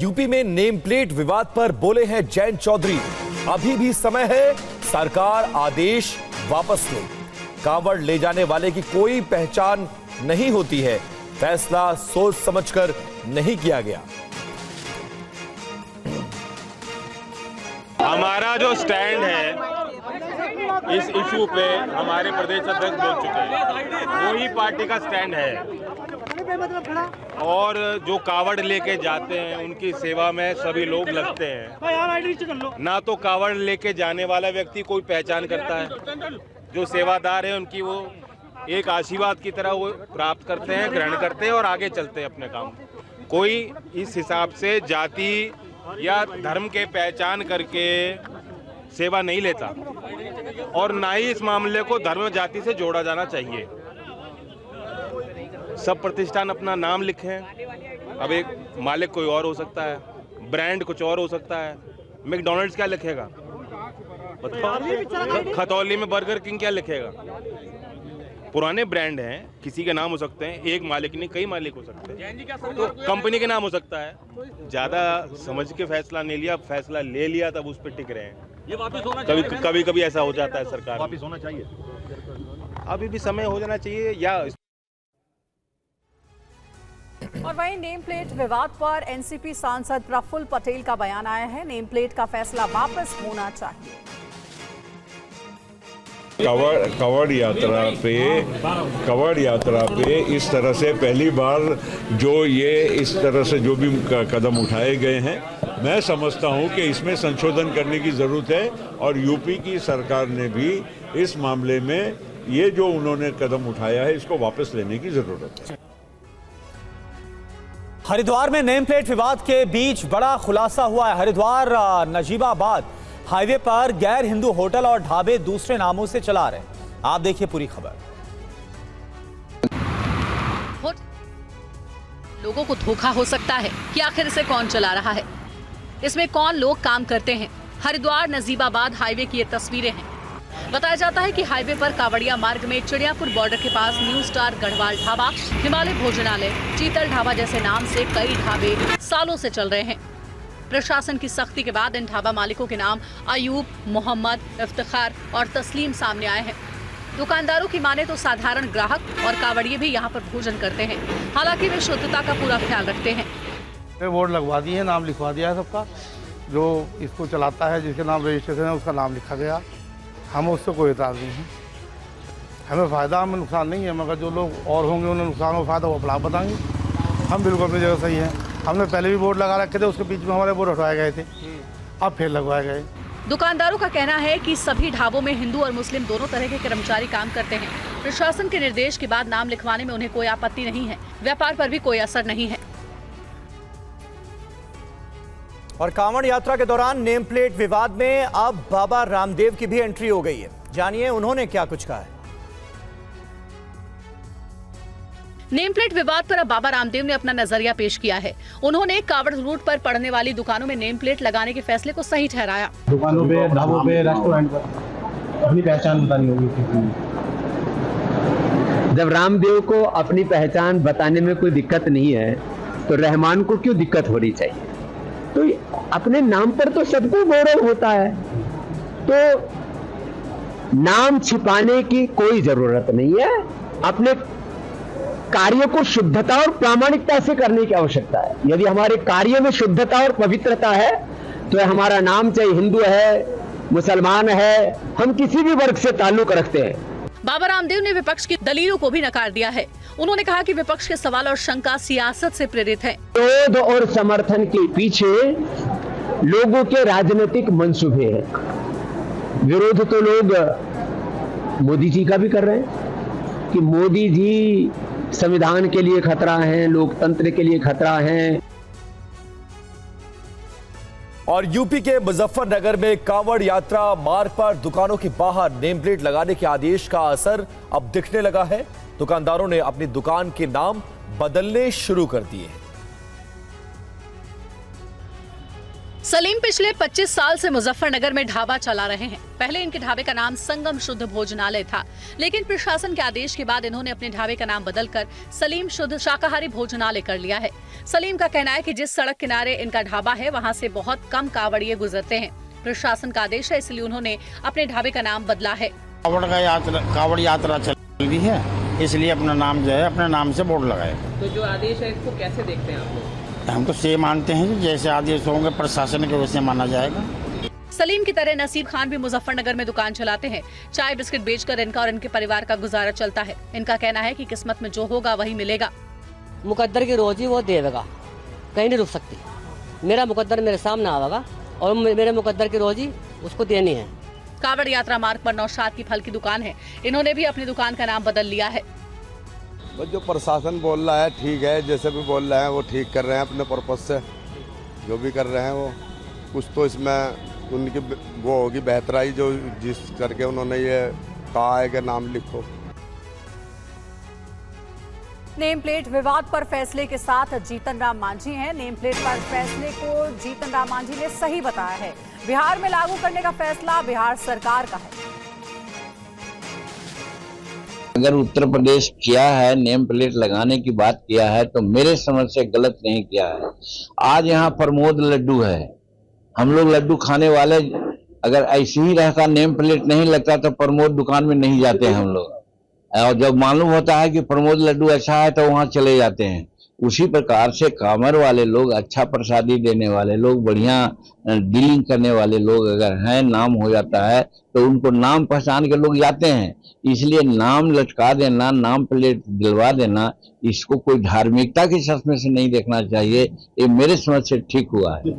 UP में name plate विवाद पर बोले हैं जयंत चौधरी। अभी भी समय है, सरकार आदेश वापस ले। कांवड़ ले जाने वाले की कोई पहचान नहीं होती है, फैसला सोच समझकर नहीं किया गया। हमारा जो स्टैंड है इस इशू पे हमारे प्रदेश अध्यक्ष बोल चुके हैं, वही पार्टी का स्टैंड है। और जो कावड़ लेके जाते हैं उनकी सेवा में सभी लोग लगते हैं। ना तो कावड़ लेके जाने वाला व्यक्ति कोई पहचान करता है, जो सेवादार है उनकी वो एक आशीर्वाद की तरह वो प्राप्त करते हैं, ग्रहण करते हैं और आगे चलते हैं अपने काम। कोई इस हिसाब से जाति या धर्म के पहचान करके सेवा नहीं लेता और ना ही इस मामले को धर्म जाति से जोड़ा जाना चाहिए। सब प्रतिष्ठान अपना नाम लिखें। अब एक मालिक कोई और हो सकता है, ब्रांड कुछ और हो सकता है। मैकडॉनल्ड्स क्या लिखेगा, खतौली में बर्गर किंग क्या लिखेगा? पुराने ब्रांड हैं, किसी के नाम हो सकते हैं, एक मालिक नहीं कई मालिक हो सकते हैं, तो कंपनी के नाम हो सकता है। ज्यादा समझ के फैसला नहीं लिया, फैसला ले लिया तब उस पर टिक रहे हैं। ये वापस होना चाहिए। कभी ऐसा हो जाता है, सरकार वापस होना चाहिए। अभी भी समय हो जाना चाहिए। या और वहीं नेम प्लेट विवाद पर एनसीपी सांसद प्रफुल्ल पटेल का बयान आया है। नेम प्लेट का फैसला वापस होना चाहिए। कवड़ यात्रा पे इस तरह से पहली बार जो ये इस तरह से जो भी कदम उठाए गए हैं, मैं समझता हूं कि इसमें संशोधन करने की जरूरत है। और यूपी की सरकार ने भी इस मामले में ये जो उन्होंने कदम उठाया है इसको वापस लेने की जरूरत है। हरिद्वार में नेम प्लेट विवाद के बीच बड़ा खुलासा हुआ है। हरिद्वार नजीबाबाद हाईवे पर गैर हिंदू होटल और ढाबे दूसरे नामों से चला रहे हैं। आप देखिए पूरी खबर। लोगों को धोखा हो सकता है कि आखिर इसे कौन चला रहा है, इसमें कौन लोग काम करते हैं। हरिद्वार नजीबाबाद हाईवे की ये तस्वीरें हैं। बताया जाता है कि हाईवे पर कावड़िया मार्ग में चिड़ियापुर बॉर्डर के पास न्यू स्टार गढ़वाल ढाबा, हिमालय भोजनालय, चीतल ढाबा जैसे नाम से कई ढाबे सालों से चल रहे हैं। प्रशासन की सख्ती के बाद इन ढाबा मालिकों के नाम अयूब, मोहम्मद, इफ्तिखार और तस्लीम सामने आए हैं। दुकानदारों की माने तो साधारण ग्राहक और कावड़िए भी यहाँ पर भोजन करते हैं। हालांकि वे शुद्धता का पूरा ख्याल रखते हैं। बोर्ड लगवा दिए, नाम लिखवा दिया है सबका, जो इसको चलाता है, जिसके नाम रजिस्ट्रेशन है उसका नाम लिखा गया। हम उससे कोई एतराज़ नहीं है, हमें फ़ायदा, हमें नुकसान नहीं है। मगर जो लोग और होंगे उन्हें नुकसान और फ़ायदा वो अपना आप बताएंगे। हम बिल्कुल अपनी जगह सही हैं। हमने पहले भी बोर्ड लगा रखे थे, उसके बीच में हमारे बोर्ड हटवाए गए थे, अब फिर लगवाए गए। दुकानदारों का कहना है कि सभी ढाबों में हिंदू और मुस्लिम दोनों तरह के कर्मचारी काम करते हैं। प्रशासन के निर्देश के बाद नाम लिखवाने में उन्हें कोई आपत्ति नहीं है। व्यापार पर भी कोई असर नहीं है। और कांवड़ यात्रा के दौरान नेम प्लेट विवाद में अब बाबा रामदेव की भी एंट्री हो गई है। जानिए उन्होंने क्या कुछ कहा है। नेम प्लेट विवाद पर अब बाबा रामदेव ने अपना नजरिया पेश किया है। उन्होंने कावड़ रूट पर पड़ने वाली दुकानों में नेम प्लेट लगाने के फैसले को सही ठहराया। दुकानों पे, ढाबों पे, रेस्टोरेंट पर अपनी पहचान बतानी होगी। जब रामदेव को अपनी पहचान बताने में कोई दिक्कत नहीं है तो रहमान को क्यों दिक्कत होनी चाहिए? तो अपने नाम पर तो सबको गौरव होता है, तो नाम छिपाने की कोई जरूरत नहीं है। अपने कार्य को शुद्धता और प्रामाणिकता से करने की आवश्यकता है। यदि हमारे कार्य में शुद्धता और पवित्रता है तो हमारा नाम चाहे हिंदू है, मुसलमान है, हम किसी भी वर्ग से ताल्लुक रखते हैं। बाबा रामदेव ने विपक्ष की दलीलों को भी नकार दिया है। उन्होंने कहा कि विपक्ष के सवाल और शंका सियासत से प्रेरित है। विरोध और समर्थन के पीछे लोगों के राजनीतिक मंसूबे हैं। विरोध तो लोग मोदी जी का भी कर रहे हैं कि मोदी जी संविधान के लिए खतरा है, लोकतंत्र के लिए खतरा है। और यूपी के मुजफ्फरनगर में कांवड़ यात्रा मार्ग पर दुकानों के बाहर नेम प्लेट लगाने के आदेश का असर अब दिखने लगा है। दुकानदारों ने अपनी दुकान के नाम बदलने शुरू कर दिए। सलीम पिछले 25 साल से मुजफ्फरनगर में ढाबा चला रहे हैं। पहले इनके ढाबे का नाम संगम शुद्ध भोजनालय था, लेकिन प्रशासन के आदेश के बाद इन्होंने अपने ढाबे का नाम बदलकर सलीम शुद्ध शाकाहारी भोजनालय कर लिया है। सलीम का कहना है कि जिस सड़क किनारे इनका ढाबा है वहां से बहुत कम कावड़िए गुजरते हैं। प्रशासन का आदेश है, इसलिए उन्होंने अपने ढाबे का नाम बदला है। कावड़ यात्रा चल रही है, इसलिए अपना नाम जो है अपने नाम से बोर्ड लगाए। तो जो आदेश है इसको कैसे देखते हैं आप लोग? हम तो ये मानते हैं कि जैसे आदेश होंगे प्रशासन के वैसे माना जाएगा। सलीम की तरह नसीब खान भी मुजफ्फरनगर में दुकान चलाते हैं। चाय बिस्किट बेचकर इनका और इनके परिवार का गुजारा चलता है। इनका कहना है कि किस्मत में जो होगा वही मिलेगा। मुकद्दर की रोजी वो देगा, कहीं नहीं रुक सकती। मेरा मुकद्दर मेरे सामने आवेगा और मेरे मुकद्दर की रोजी उसको देनी है। कावड़ यात्रा मार्ग पर नौशाद की फल की दुकान है। इन्होंने भी अपनी दुकान का नाम बदल लिया है। बस जो प्रशासन बोल रहा है ठीक है, जैसे भी बोल रहे हैं वो ठीक कर रहे हैं अपने पर्पज से, जो भी कर रहे हैं वो कुछ तो इसमें उनकी वो होगी बेहतराई, जो जिस करके उन्होंने ये कहा है कि नाम लिखो। नेम प्लेट विवाद पर फैसले के साथ जीतन राम मांझी हैं। नेम प्लेट पर फैसले को जीतन राम मांझी ने सही बताया है। बिहार में लागू करने का फैसला बिहार सरकार का है। अगर उत्तर प्रदेश किया है, नेम प्लेट लगाने की बात किया है, तो मेरे समझ से गलत नहीं किया है। आज यहाँ प्रमोद लड्डू है, हम लोग लड्डू खाने वाले, अगर ऐसे ही रहता नेम प्लेट नहीं लगता तो प्रमोद दुकान में नहीं जाते हम लोग। और जब मालूम होता है कि प्रमोद लड्डू अच्छा है तो वहाँ चले जाते हैं। उसी प्रकार से कामर वाले लोग, अच्छा प्रसादी देने वाले लोग, बढ़िया डीलिंग करने वाले लोग अगर हैं, नाम हो जाता है तो उनको नाम पहचान के लोग जाते हैं। इसलिए नाम लटका देना, नाम प्लेट दिलवा देना, इसको कोई धार्मिकता के चश्मे से नहीं देखना चाहिए। ये मेरे समझ से ठीक हुआ है।